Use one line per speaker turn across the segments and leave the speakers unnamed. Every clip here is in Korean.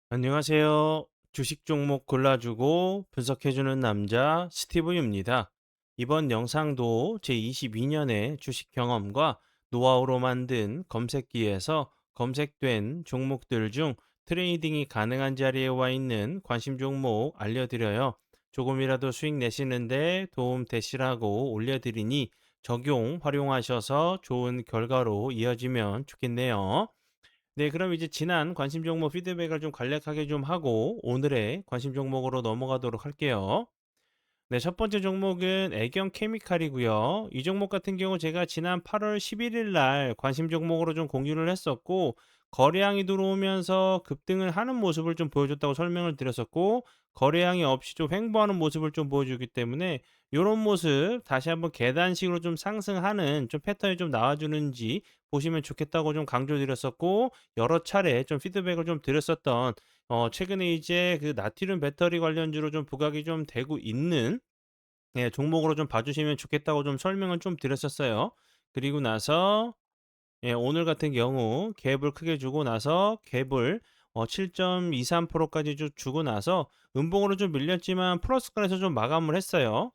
안녕하세요. 주식 종목 골라주고 분석해주는 남자 스티브입니다. 이번 영상도 제22년의 주식 경험과 노하우로 만든 검색기에서 검색된 종목들 중 트레이딩이 가능한 자리에 와 있는 관심 종목 알려드려요. 조금이라도 수익 내시는데 도움 되시라고 올려드리니 적용 활용하셔서 좋은 결과로 이어지면 좋겠네요. 네, 그럼 이제 지난 관심 종목 피드백을 좀 간략하게 좀 하고 오늘의 관심 종목으로 넘어가도록 할게요. 네, 첫 번째 종목은 애경 케미칼이고요. 이 종목 같은 경우 제가 지난 8월 11일 날 관심 종목으로 좀 공유를 했었고, 거래량이 들어오면서 급등을 하는 모습을 좀 보여줬다고 설명을 드렸었고, 거래량이 없이 좀 횡보하는 모습을 좀 보여주기 때문에 이런 모습 다시 한번 계단식으로 좀 상승하는 좀 패턴이 좀 나와주는지 보시면 좋겠다고 좀 강조드렸었고, 여러 차례 좀 피드백을 좀 드렸었던 최근에 이제 그 나트륨 배터리 관련주로 좀 부각이 좀 되고 있는 종목으로 좀 봐주시면 좋겠다고 좀 설명을 좀 드렸었어요. 그리고 나서 오늘 같은 경우 갭을 크게 주고 나서 갭을 7.23%까지 좀 주고 나서 음봉으로 좀 밀렸지만 플러스권에서 좀 마감을 했어요.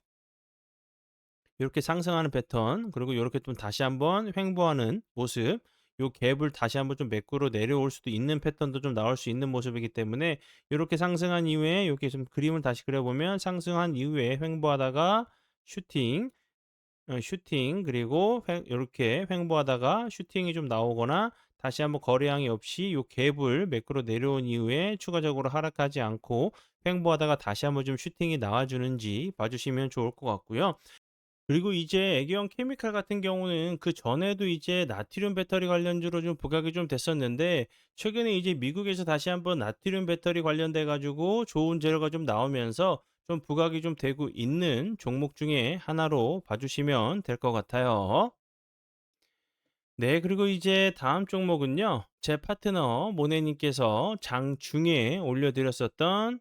이렇게 상승하는 패턴 그리고 요렇게 좀 다시 한번 횡보하는 모습 요 갭을 다시 한번 좀 매꾸로 내려올 수도 있는 패턴도 좀 나올 수 있는 모습이기 때문에 요렇게 상승한 이후에 요렇게 좀 그림을 다시 그려 보면 상승한 이후에 횡보하다가 슈팅 슈팅 그리고 요렇게 횡보하다가 슈팅이 좀 나오거나 다시 한번 거래량이 없이 요 갭을 매꾸로 내려온 이후에 추가적으로 하락하지 않고 횡보하다가 다시 한번 좀 슈팅이 나와 주는지 봐 주시면 좋을 것 같고요. 그리고 이제 애경 케미칼 같은 경우는 그전에도 이제 나트륨 배터리 관련주로 좀 부각이 좀 됐었는데 최근에 이제 미국에서 다시 한번 나트륨 배터리 관련돼 가지고 좋은 재료가 좀 나오면서 좀 부각이 좀 되고 있는 종목 중에 하나로 봐 주시면 될 것 같아요. 네, 그리고 이제 다음 종목은요. 제 파트너 모네 님께서 장중에 올려 드렸었던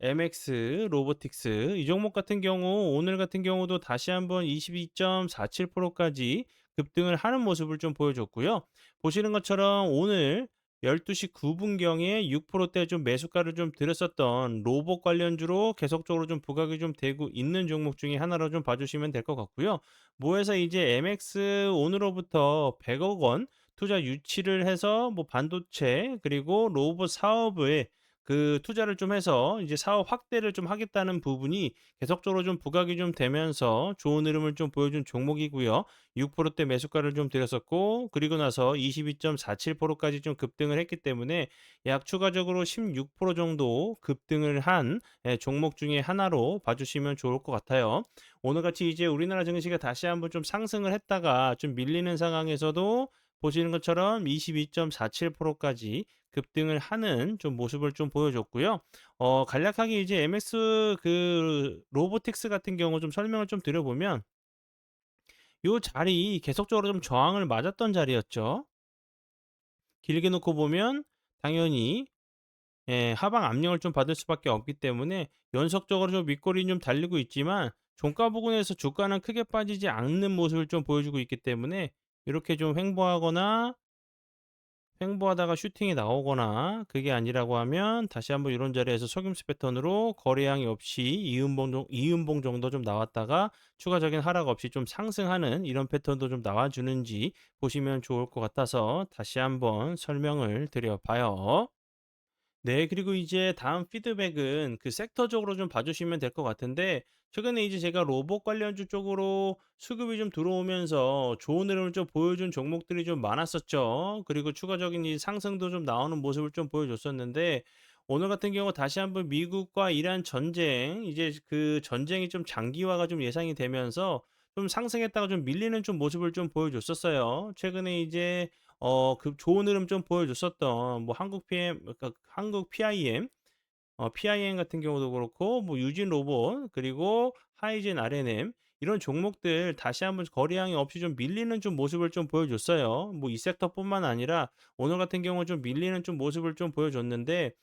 MX 로보틱스 이 종목 같은 경우 오늘 같은 경우도 다시 한번 22.47%까지 급등을 하는 모습을 좀 보여줬고요. 보시는 것처럼 오늘 12시 9분경에 6%대 좀 매수가를 좀 들였었던 로봇 관련주로 계속적으로 좀 부각이 좀 되고 있는 종목 중에 하나로 좀 봐주시면 될 것 같고요. 모에서 이제 MX 오늘로부터 100억 원 투자 유치를 해서 뭐 반도체 그리고 로봇 사업에 그 투자를 좀 해서 이제 사업 확대를 좀 하겠다는 부분이 계속적으로 좀 부각이 좀 되면서 좋은 흐름을 좀 보여준 종목이고요. 6%대 매수가를 좀 드렸었고 그리고 나서 22.47%까지 좀 급등을 했기 때문에 약 추가적으로 16% 정도 급등을 한 종목 중에 하나로 봐주시면 좋을 것 같아요. 오늘같이 이제 우리나라 증시가 다시 한번 좀 상승을 했다가 좀 밀리는 상황에서도 보시는 것처럼 22.47%까지 급등을 하는 좀 모습을 좀 보여줬고요. 간략하게 이제 MX 그 로보틱스 같은 경우 좀 설명을 좀 드려보면 요 자리 계속적으로 좀 저항을 맞았던 자리였죠. 길게 놓고 보면 당연히 하방 압력을 좀 받을 수밖에 없기 때문에 연속적으로 좀 윗꼬리 좀 달리고 있지만 종가 부근에서 주가는 크게 빠지지 않는 모습을 좀 보여주고 있기 때문에 이렇게 좀 횡보하다가 슈팅이 나오거나 그게 아니라고 하면 다시 한번 이런 자리에서 속임수 패턴으로 거래량이 없이 이음봉 정도 좀 나왔다가 추가적인 하락 없이 좀 상승하는 이런 패턴도 좀 나와주는지 보시면 좋을 것 같아서 다시 한번 설명을 드려봐요. 네. 그리고 이제 다음 피드백은 그 섹터적으로 좀 봐 주시면 될 것 같은데 최근에 이제 제가 로봇 관련주 쪽으로 수급이 좀 들어오면서 좋은 흐름을 좀 보여준 종목들이 좀 많았었죠. 그리고 추가적인 이 상승도 좀 나오는 모습을 좀 보여줬었는데 오늘 같은 경우 다시 한번 미국과 이란 전쟁 이제 그 전쟁이 좀 장기화가 좀 예상이 되면서 좀 상승했다가 좀 밀리는 좀 모습을 좀 보여줬었어요. 최근에 이제 그 좋은 흐름 좀 보여줬었던 뭐 한국 PM 그러니까 한국 PIM PIM 같은 경우도 그렇고 뭐 유진 로봇 그리고 하이젠 RNM 이런 종목들 다시 한번 거래량이 없이 좀 밀리는 좀 모습을 좀 보여줬어요. 뭐 이 섹터뿐만 아니라 오늘 같은 경우 좀 밀리는 좀 모습을 좀 보여줬는데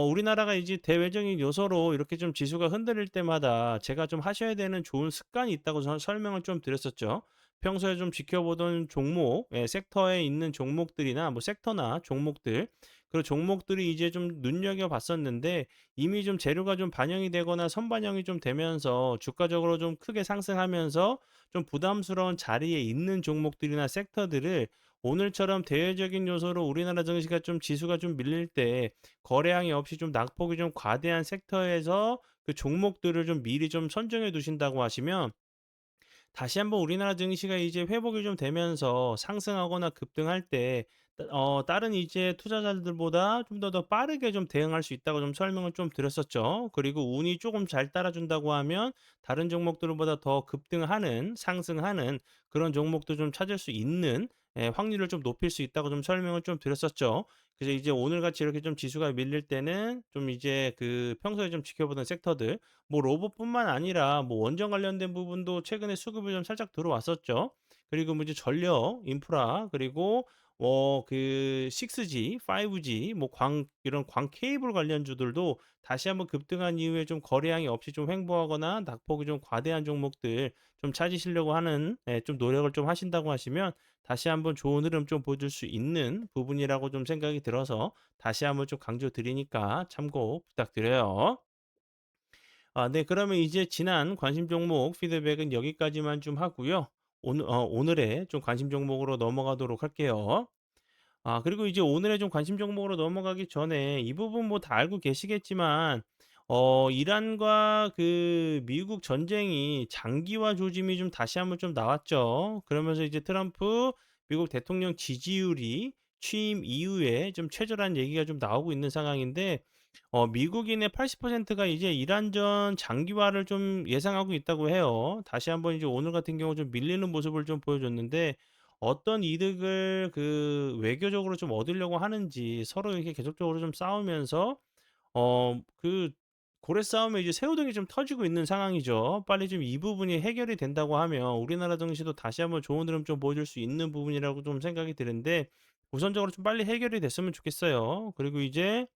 우리나라가 이제 대외적인 요소로 이렇게 좀 지수가 흔들릴 때마다 제가 좀 하셔야 되는 좋은 습관이 있다고 설명을 좀 드렸었죠. 평소에 좀 지켜보던 종목, 섹터에 있는 종목들이나 뭐 섹터나 종목들, 그 종목들이 이제 좀 눈여겨봤었는데 이미 좀 재료가 좀 반영이 되거나 선반영이 좀 되면서 주가적으로 좀 크게 상승하면서 좀 부담스러운 자리에 있는 종목들이나 섹터들을 오늘처럼 대외적인 요소로 우리나라 증시가 좀 지수가 좀 밀릴 때 거래량이 없이 좀 낙폭이 좀 과대한 섹터에서 그 종목들을 좀 미리 좀 선정해 두신다고 하시면 다시 한번 우리나라 증시가 이제 회복이 좀 되면서 상승하거나 급등할 때 다른 이제 투자자들보다 좀 더 빠르게 좀 대응할 수 있다고 좀 설명을 좀 드렸었죠. 그리고 운이 조금 잘 따라준다고 하면 다른 종목들보다 더 급등하는, 상승하는 그런 종목도 좀 찾을 수 있는 확률을 좀 높일 수 있다고 좀 설명을 좀 드렸었죠. 그래서 이제 오늘같이 이렇게 좀 지수가 밀릴 때는 좀 이제 그 평소에 좀 지켜보던 섹터들 뭐 로봇뿐만 아니라 뭐 원전 관련된 부분도 최근에 수급이 좀 살짝 들어왔었죠. 그리고 뭐 이제 전력, 인프라 그리고 그 6G, 5G 뭐 이런 광 케이블 관련주들도 다시 한번 급등한 이후에 좀 거래량이 없이 좀 횡보하거나 낙폭이 좀 과대한 종목들 좀 찾으시려고 하는 좀 노력을 좀 하신다고 하시면 다시 한번 좋은 흐름 좀 보여줄 수 있는 부분이라고 좀 생각이 들어서 다시 한번 좀 강조드리니까 참고 부탁드려요. 네. 그러면 이제 지난 관심 종목 피드백은 여기까지만 좀 하고요. 오늘의 좀 관심 종목으로 넘어가도록 할게요. 그리고 이제 오늘의 좀 관심 종목으로 넘어가기 전에 이 부분 뭐 다 알고 계시겠지만 이란과 그 미국 전쟁이 장기화 조짐이 좀 다시 한번 좀 나왔죠. 그러면서 이제 트럼프 미국 대통령 지지율이 취임 이후에 좀 최저라는 얘기가 좀 나오고 있는 상황인데 미국인의 80%가 이제 이란전 장기화를 좀 예상하고 있다고 해요. 다시 한번 이제 오늘 같은 경우 좀 밀리는 모습을 좀 보여줬는데 어떤 이득을 그 외교적으로 좀 얻으려고 하는지 서로 이렇게 계속적으로 좀 싸우면서 그 고래 싸움에 이제 새우등이 좀 터지고 있는 상황이죠. 빨리 좀 이 부분이 해결이 된다고 하면 우리나라 증시도 다시 한번 좋은 흐름 좀 보여줄 수 있는 부분이라고 좀 생각이 드는데 우선적으로 좀 빨리 해결이 됐으면 좋겠어요. 그리고 이제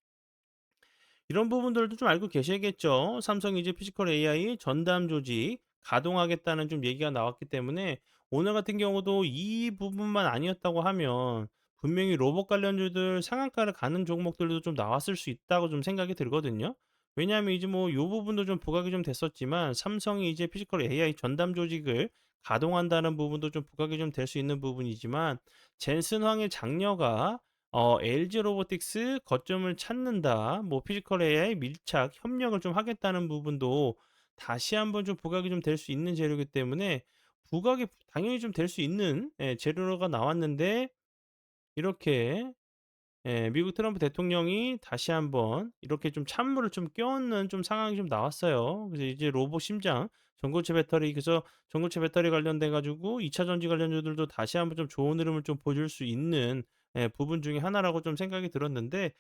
이런 부분들도 좀 알고 계셔야겠죠. 삼성이 이제 피지컬 AI 전담 조직 가동하겠다는 좀 얘기가 나왔기 때문에 오늘 같은 경우도 이 부분만 아니었다고 하면 분명히 로봇 관련주들 상한가를 가는 종목들도 좀 나왔을 수 있다고 좀 생각이 들거든요. 왜냐하면 이제 뭐 요 부분도 좀 부각이 좀 됐었지만 삼성이 이제 피지컬 AI 전담 조직을 가동한다는 부분도 좀 부각이 좀 될 수 있는 부분이지만 젠슨 황의 장녀가 LG 로보틱스 거점을 찾는다. 뭐 피지컬 AI 밀착 협력을 좀 하겠다는 부분도 다시 한번 좀 부각이 좀 될 수 있는 재료이기 때문에 부각이 당연히 좀 될 수 있는 재료가 나왔는데 이렇게 미국 트럼프 대통령이 다시 한번 이렇게 좀 찬물을 좀 끼얹는 좀 상황이 좀 나왔어요. 그래서 이제 로봇 심장, 전고체 배터리 그래서 전고체 배터리 관련돼 가지고 2차 전지 관련주들도 다시 한번 좀 좋은 흐름을 좀 보여줄 수 있는 부분 중에 하나라고 좀 생각이 들었는데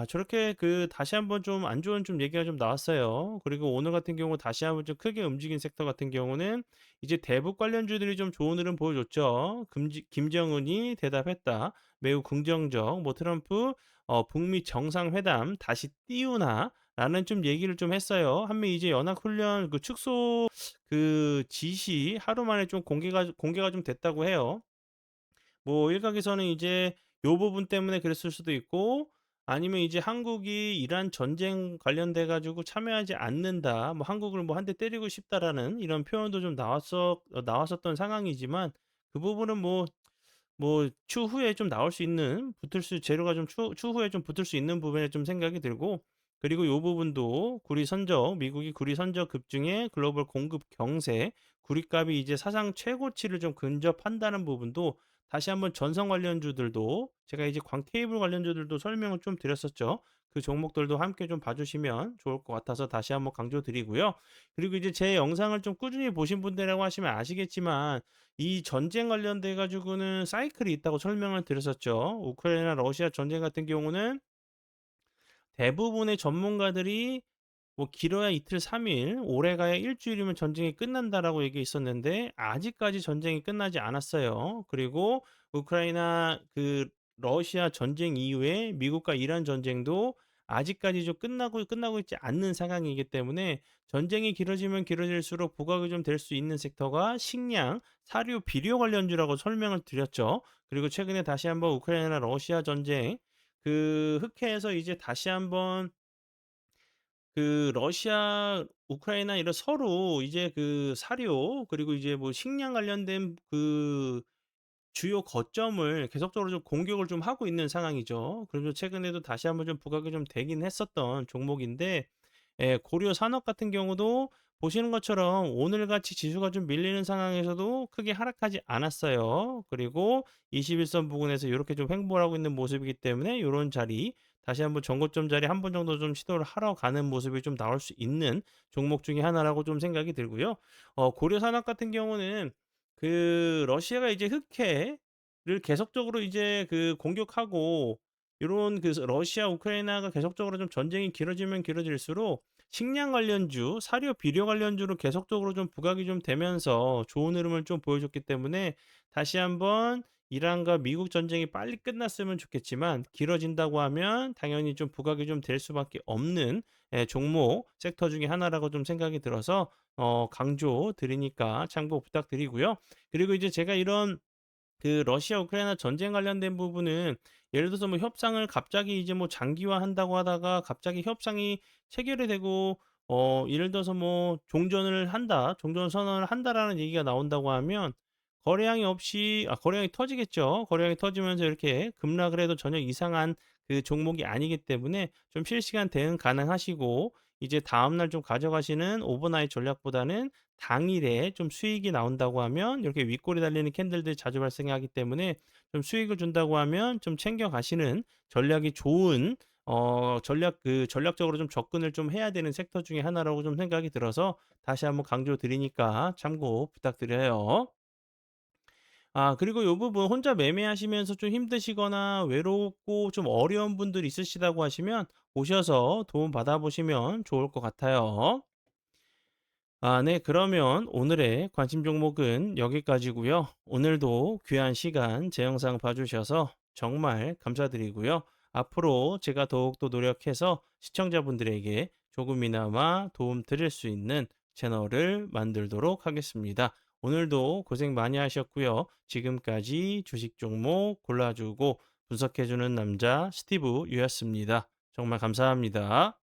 저렇게 그 다시 한번 좀 안 좋은 좀 얘기가 좀 나왔어요. 그리고 오늘 같은 경우 다시 한번 좀 크게 움직인 섹터 같은 경우는 이제 대북 관련주들이 좀 좋은 흐름 보여줬죠. 김정은이 대답했다. 매우 긍정적. 뭐 트럼프 북미 정상회담 다시 띄우나라는 좀 얘기를 좀 했어요. 한미 이제 연합훈련 그 축소 그 지시 하루 만에 좀 공개가 좀 됐다고 해요. 뭐 일각에서는 이제 요 부분 때문에 그랬을 수도 있고 아니면 이제 한국이 이란 전쟁 관련돼 가지고 참여하지 않는다. 뭐 한국을 뭐 한 대 때리고 싶다라는 이런 표현도 좀 나왔었던 상황이지만 그 부분은 뭐 추후에 좀 나올 수 있는 붙을 수 재료가 좀 추후에 좀 붙을 수 있는 부분에 좀 생각이 들고 그리고 요 부분도 미국이 구리 선적 급증에 글로벌 공급 경세, 구리값이 이제 사상 최고치를 좀 근접한다는 부분도 다시 한번 전선 관련주들도 제가 이제 광 케이블 관련주들도 설명을 좀 드렸었죠. 그 종목들도 함께 좀 봐 주시면 좋을 것 같아서 다시 한번 강조드리고요. 그리고 이제 제 영상을 좀 꾸준히 보신 분들이라고 하시면 아시겠지만 이 전쟁 관련돼 가지고는 사이클이 있다고 설명을 드렸었죠. 우크라이나 러시아 전쟁 같은 경우는 대부분의 전문가들이 뭐 길어야 이틀 3 일, 오래 가야 일 주일이면 전쟁이 끝난다라고 얘기했었는데 아직까지 전쟁이 끝나지 않았어요. 그리고 우크라이나 그 러시아 전쟁 이후에 미국과 이란 전쟁도 아직까지 좀 끝나고 있지 않는 상황이기 때문에 전쟁이 길어지면 길어질수록 부각이 좀 될 수 있는 섹터가 식량, 사료, 비료 관련주라고 설명을 드렸죠. 그리고 최근에 다시 한번 우크라이나 러시아 전쟁 흑해에서 이제 다시 한번 러시아, 우크라이나 이런 서로 이제 사료 그리고 이제 뭐 식량 관련된 주요 거점을 계속적으로 좀 공격을 좀 하고 있는 상황이죠. 그래서 최근에도 다시 한번 좀 부각이 좀 되긴 했었던 종목인데, 고려 산업 같은 경우도 보시는 것처럼 오늘같이 지수가 좀 밀리는 상황에서도 크게 하락하지 않았어요. 그리고 21선 부근에서 요렇게 좀 횡보를 하고 있는 모습이기 때문에 요런 자리, 다시 한번 전고점 자리 한 번 정도 좀 시도를 하러 가는 모습이 좀 나올 수 있는 종목 중에 하나라고 좀 생각이 들고요. 고려 산업 같은 경우는 러시아가 이제 흑해를 계속적으로 이제 공격하고 요런 러시아 우크라이나가 계속적으로 좀 전쟁이 길어지면 길어질수록 식량 관련주, 사료 비료 관련주로 계속적으로 좀 부각이 좀 되면서 좋은 흐름을 좀 보여줬기 때문에 다시 한번 이란과 미국 전쟁이 빨리 끝났으면 좋겠지만, 길어진다고 하면 당연히 좀 부각이 좀 될 수밖에 없는 종목 섹터 중에 하나라고 좀 생각이 들어서 강조 드리니까 참고 부탁드리고요. 그리고 이제 제가 이런 러시아 우크라이나 전쟁 관련된 부분은 예를 들어서 뭐 협상을 갑자기 이제 뭐 장기화한다고 하다가 갑자기 협상이 체결이 되고 예를 들어서 뭐 종전을 한다, 종전 선언을 한다라는 얘기가 나온다고 하면 거래량이 터지겠죠. 거래량이 터지면서 이렇게 급락을 해도 전혀 이상한 종목이 아니기 때문에 좀 실시간 대응 가능하시고, 이제 다음날 좀 가져가시는 오버나잇 전략보다는 당일에 좀 수익이 나온다고 하면 이렇게 윗골이 달리는 캔들들이 자주 발생하기 때문에 좀 수익을 준다고 하면 좀 챙겨 가시는 전략이 좋은 전략적으로 좀 접근을 좀 해야 되는 섹터 중에 하나라고 좀 생각이 들어서 다시 한번 강조 드리니까 참고 부탁드려요. 그리고 요 부분 혼자 매매하시면서 좀 힘드시거나 외롭고 좀 어려운 분들 있으시다고 하시면 오셔서 도움 받아보시면 좋을 것 같아요. 네. 그러면 오늘의 관심 종목은 여기까지고요. 오늘도 귀한 시간 제 영상 봐주셔서 정말 감사드리고요. 앞으로 제가 더욱더 노력해서 시청자분들에게 조금이나마 도움 드릴 수 있는 채널을 만들도록 하겠습니다. 오늘도 고생 많이 하셨고요. 지금까지 주식 종목 골라주고 분석해주는 남자 스티브 유였습니다. 정말 감사합니다.